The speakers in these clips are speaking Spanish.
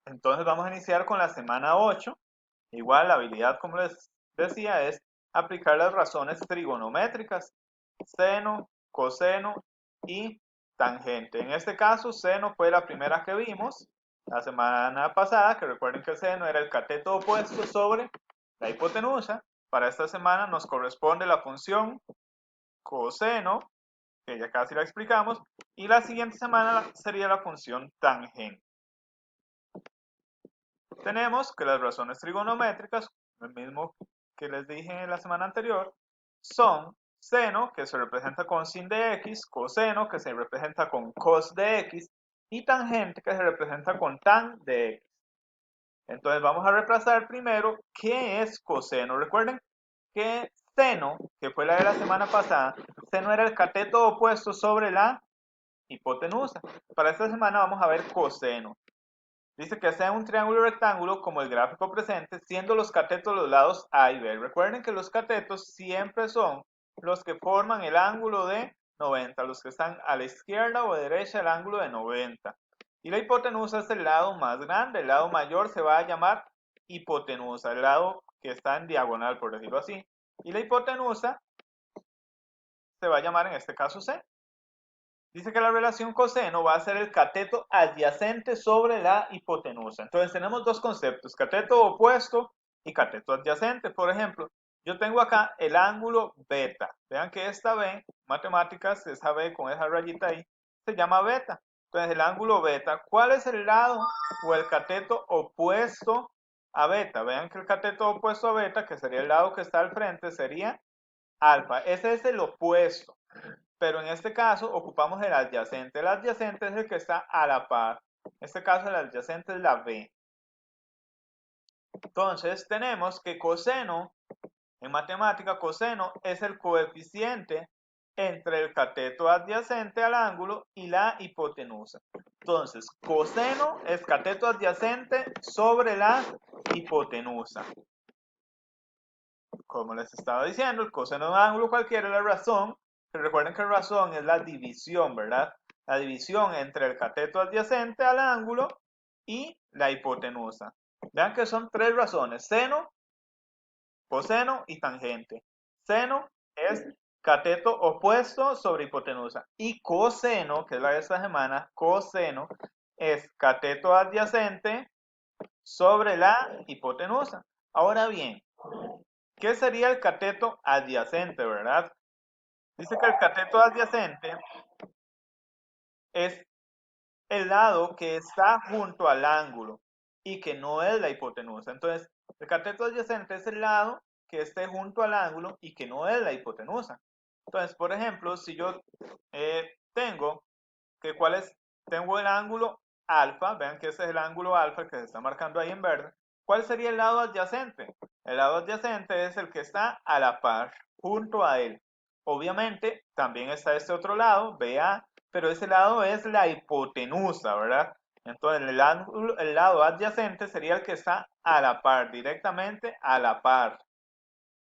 Entonces vamos a iniciar con la semana 8. Igual la habilidad, como les decía, es aplicar las razones trigonométricas, seno, coseno y tangente. En este caso, seno fue la primera que vimos la semana pasada, que recuerden que el seno era el cateto opuesto sobre la hipotenusa. Para esta semana nos corresponde la función coseno, que ya casi la explicamos, y la siguiente semana sería la función tangente. Tenemos que las razones trigonométricas, lo mismo que les dije en la semana anterior, son seno, que se representa con sin de x, coseno, que se representa con cos de x, y tangente, que se representa con tan de x. Entonces vamos a reemplazar primero qué es coseno. Recuerden que seno, que fue la de la semana pasada, seno era el cateto opuesto sobre la hipotenusa. Para esta semana vamos a ver coseno. Dice que sea un triángulo rectángulo como el gráfico presente, siendo los catetos los lados A y B. Recuerden que los catetos siempre son los que forman el ángulo de 90, los que están a la izquierda o derecha el ángulo de 90. Y la hipotenusa es el lado más grande, el lado mayor se va a llamar hipotenusa, el lado que está en diagonal, por decirlo así. Y la hipotenusa se va a llamar en este caso C. Dice que la relación coseno va a ser el cateto adyacente sobre la hipotenusa. Entonces tenemos dos conceptos, cateto opuesto y cateto adyacente. Por ejemplo, yo tengo acá el ángulo beta. Vean que esta B, matemáticas, esa B con esa rayita ahí, se llama beta. Entonces el ángulo beta, ¿cuál es el lado o el cateto opuesto a beta? Vean que el cateto opuesto a beta, que sería el lado que está al frente, sería alfa. Ese es el opuesto. Pero en este caso ocupamos el adyacente. El adyacente es el que está a la par. En este caso el adyacente es la B. Entonces tenemos que coseno, en matemática coseno es el coeficiente entre el cateto adyacente al ángulo y la hipotenusa. Entonces, coseno es cateto adyacente sobre la hipotenusa. Como les estaba diciendo, el coseno de un ángulo cualquiera es la razón, pero recuerden que razón es la división, ¿verdad? La división entre el cateto adyacente al ángulo y la hipotenusa. Vean que son tres razones, seno, coseno y tangente. Seno es cateto opuesto sobre hipotenusa y coseno, que es la de esta semana, coseno es cateto adyacente sobre la hipotenusa. Ahora bien, ¿qué sería el cateto adyacente, verdad? Dice que el cateto adyacente es el lado que está junto al ángulo y que no es la hipotenusa. Entonces, el cateto adyacente es el lado que esté junto al ángulo y que no es la hipotenusa. Entonces, por ejemplo, si yo tengo que cuál es, tengo el ángulo alfa, vean que ese es el ángulo alfa que se está marcando ahí en verde. ¿Cuál sería el lado adyacente? El lado adyacente es el que está a la par, junto a él. Obviamente, también está este otro lado, BA, pero ese lado es la hipotenusa, ¿verdad? Entonces, el lado adyacente sería el que está a la par, directamente a la par.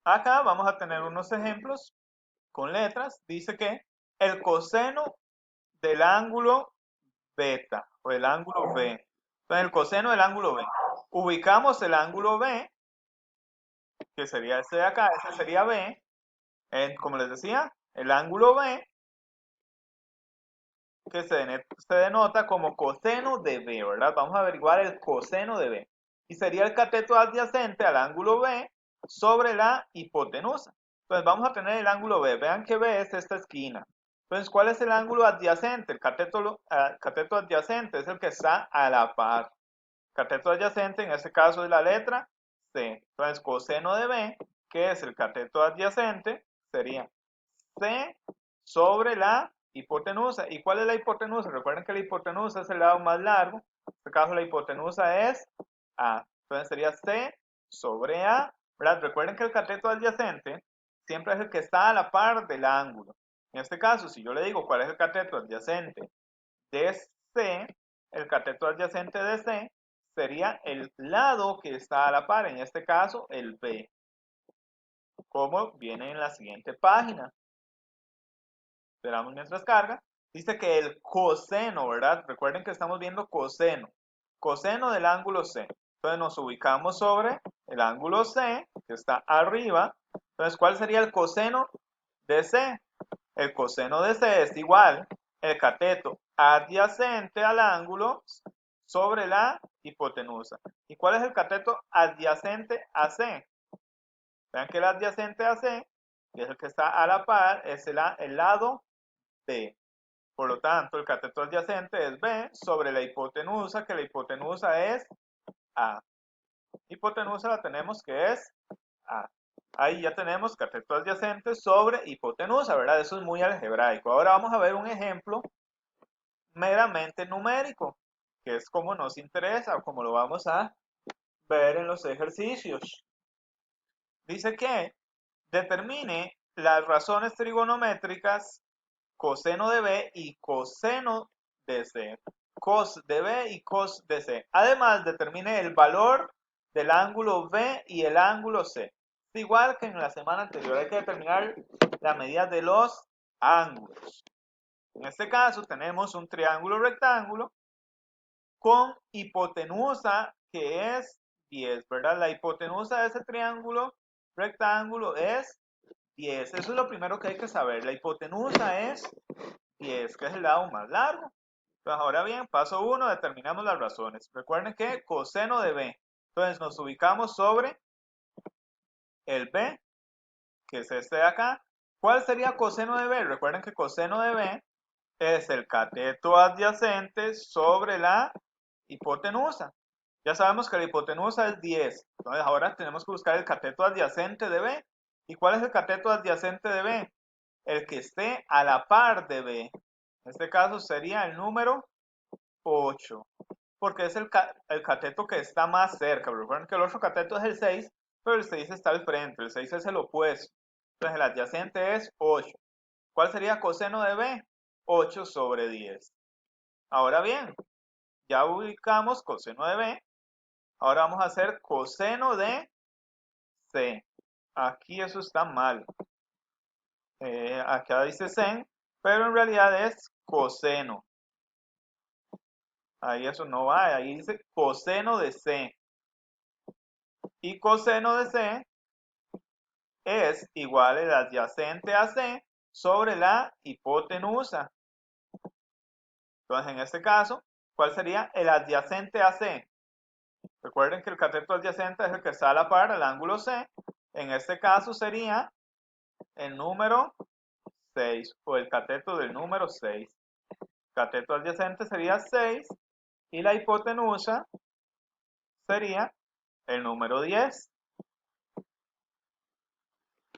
Acá vamos a tener unos ejemplos con letras. Dice que el coseno del ángulo beta o el ángulo B. Entonces, el coseno del ángulo B. Ubicamos el ángulo B, que sería este de acá, ese sería B. Como les decía, el ángulo B, que se denota como coseno de B, ¿verdad? Vamos a averiguar el coseno de B. Y sería el cateto adyacente al ángulo B sobre la hipotenusa. Entonces, vamos a tener el ángulo B. Vean que B es esta esquina. Entonces, ¿cuál es el ángulo adyacente? El cateto adyacente es el que está a la par. Cateto adyacente, en este caso es la letra C. Entonces, coseno de B, que es el cateto adyacente, sería C sobre la hipotenusa. ¿Y cuál es la hipotenusa? Recuerden que la hipotenusa es el lado más largo. En este caso, la hipotenusa es A. Entonces, sería C sobre A. ¿Verdad? Recuerden que el cateto adyacente siempre es el que está a la par del ángulo. En este caso, si yo le digo cuál es el cateto adyacente de C, el cateto adyacente de C sería el lado que está a la par, en este caso el B, como viene en la siguiente página. Esperamos mientras carga. Dice que el coseno, ¿verdad? Recuerden que estamos viendo coseno. coseno del ángulo C. Entonces nos ubicamos sobre el ángulo C, que está arriba. Entonces, ¿cuál sería el coseno de C? El coseno de C es igual el cateto adyacente al ángulo sobre la hipotenusa. ¿Y cuál es el cateto adyacente a C? Vean que el adyacente a C, que es el que está a la par, es el lado B. Por lo tanto, el cateto adyacente es B sobre la hipotenusa, que la hipotenusa es A. Hipotenusa la tenemos que es A. Ahí ya tenemos cateto adyacente sobre hipotenusa, ¿verdad? Eso es muy algebraico. Ahora vamos a ver un ejemplo meramente numérico, que es como nos interesa o como lo vamos a ver en los ejercicios. Dice que determine las razones trigonométricas coseno de B y coseno de C. Cos de B y cos de C. Además, determine el valor del ángulo B y el ángulo C. Es igual que en la semana anterior, hay que determinar la medida de los ángulos. En este caso tenemos un triángulo rectángulo con hipotenusa que es 10, ¿verdad? La hipotenusa de ese triángulo rectángulo es 10. Eso es lo primero que hay que saber. La hipotenusa es 10, que es el lado más largo. Entonces, ahora bien, paso 1, determinamos las razones. Recuerden que coseno de B. Entonces, nos ubicamos sobre el B, que es este de acá. ¿Cuál sería coseno de B? Recuerden que coseno de B es el cateto adyacente sobre la hipotenusa. Ya sabemos que la hipotenusa es 10. Entonces, ahora tenemos que buscar el cateto adyacente de B. ¿Y cuál es el cateto adyacente de B? El que esté a la par de B. En este caso sería el número 8, porque es el cateto que está más cerca. Recuerden que el otro cateto es el 6, pero el 6 está al frente, el 6 es el opuesto. Entonces el adyacente es 8. ¿Cuál sería coseno de B? 8 sobre 10. Ahora bien, ya ubicamos coseno de B. Ahora vamos a hacer coseno de C. Aquí eso está mal. Acá dice sen, pero en realidad es coseno. Ahí eso no va, ahí dice coseno de C. Y coseno de C es igual el adyacente a C sobre la hipotenusa. Entonces, en este caso, ¿cuál sería el adyacente a C? Recuerden que el cateto adyacente es el que está a la par del ángulo C. En este caso sería el número 6 o el cateto del número 6. Cateto adyacente sería 6 y la hipotenusa sería el número 10.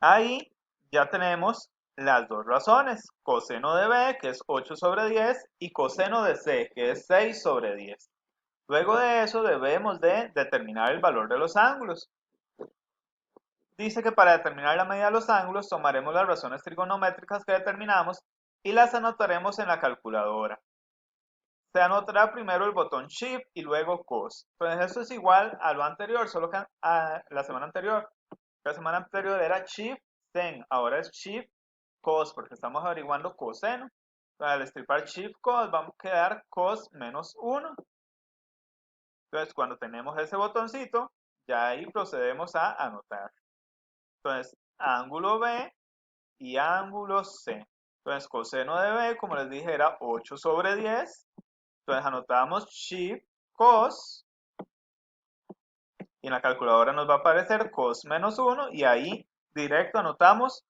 Ahí ya tenemos las dos razones, coseno de B, que es 8 sobre 10, y coseno de C, que es 6 sobre 10. Luego de eso debemos de determinar el valor de los ángulos. Dice que para determinar la medida de los ángulos tomaremos las razones trigonométricas que determinamos y las anotaremos en la calculadora. Se anotará primero el botón Shift y luego Cos. Entonces esto es igual a lo anterior, solo que a la semana anterior. La semana anterior era Shift Sen, ahora es Shift Cos, porque estamos averiguando coseno. Entonces, al estripar Shift Cos vamos a quedar Cos menos 1. Entonces, cuando tenemos ese botoncito, ya ahí procedemos a anotar. Entonces, ángulo B y ángulo C. Entonces, coseno de B, como les dije, era 8 sobre 10. Entonces, anotamos Shift Cos. Y en la calculadora nos va a aparecer cos menos 1 y ahí directo anotamos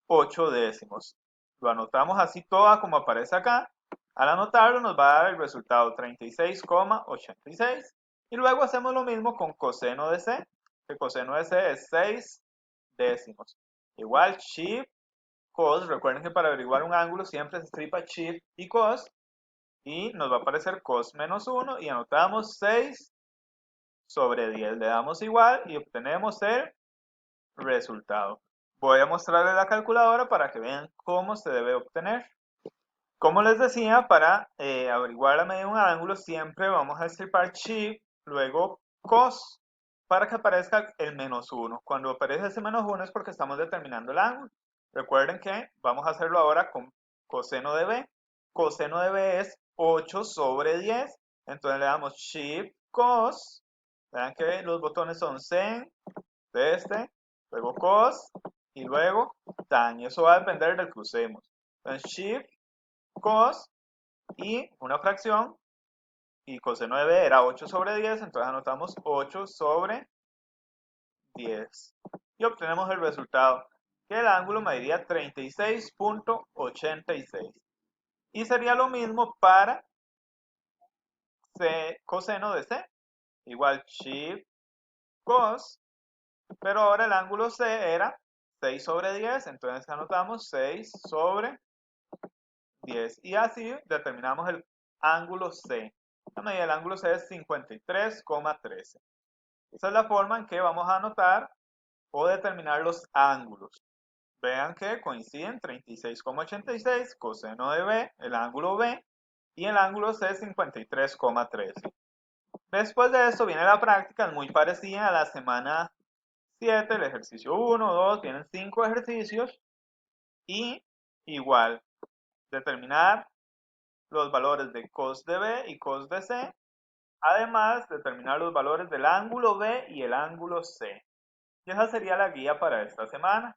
8 décimos. Lo anotamos así toda como aparece acá. Al anotarlo nos va a dar el resultado 36,86. Y luego hacemos lo mismo con coseno de C. Que coseno de C es 6 décimos. Igual Shift Cos. Recuerden que para averiguar un ángulo siempre se estripa Shift y Cos. Y nos va a aparecer cos menos 1 y anotamos 6 sobre 10. Le damos igual y obtenemos el resultado. Voy a mostrarles la calculadora para que vean cómo se debe obtener. Como les decía, para averiguar la medida de un ángulo siempre vamos a estripar Shift, luego Cos, para que aparezca el menos 1. Cuando aparece ese menos 1 es porque estamos determinando el ángulo. Recuerden que vamos a hacerlo ahora con coseno de B. Coseno de B es 8 sobre 10. Entonces le damos Shift cos, vean que los botones son sen, de este, luego cos y luego tan, y eso va a depender del que usemos. Entonces shift, cos y una fracción, y coseno de b era 8 sobre 10, entonces anotamos 8 sobre 10 y obtenemos el resultado, que el ángulo mediría 36.86 y sería lo mismo para c, coseno de c, igual shift cos, pero ahora el ángulo c era 6 sobre 10, entonces anotamos 6 sobre 10 y así determinamos el ángulo c. La medida del ángulo c es 53,13. Esa es la forma en que vamos a anotar o determinar los ángulos. Vean que coinciden 36,86, coseno de b, el ángulo b, y el ángulo c 53,13. Después de esto viene la práctica, es muy parecida a la semana 7, el ejercicio 1, 2, tienen 5 ejercicios y igual determinar los valores de cos de b y cos de c, además determinar los valores del ángulo b y el ángulo c. Y esa sería la guía para esta semana.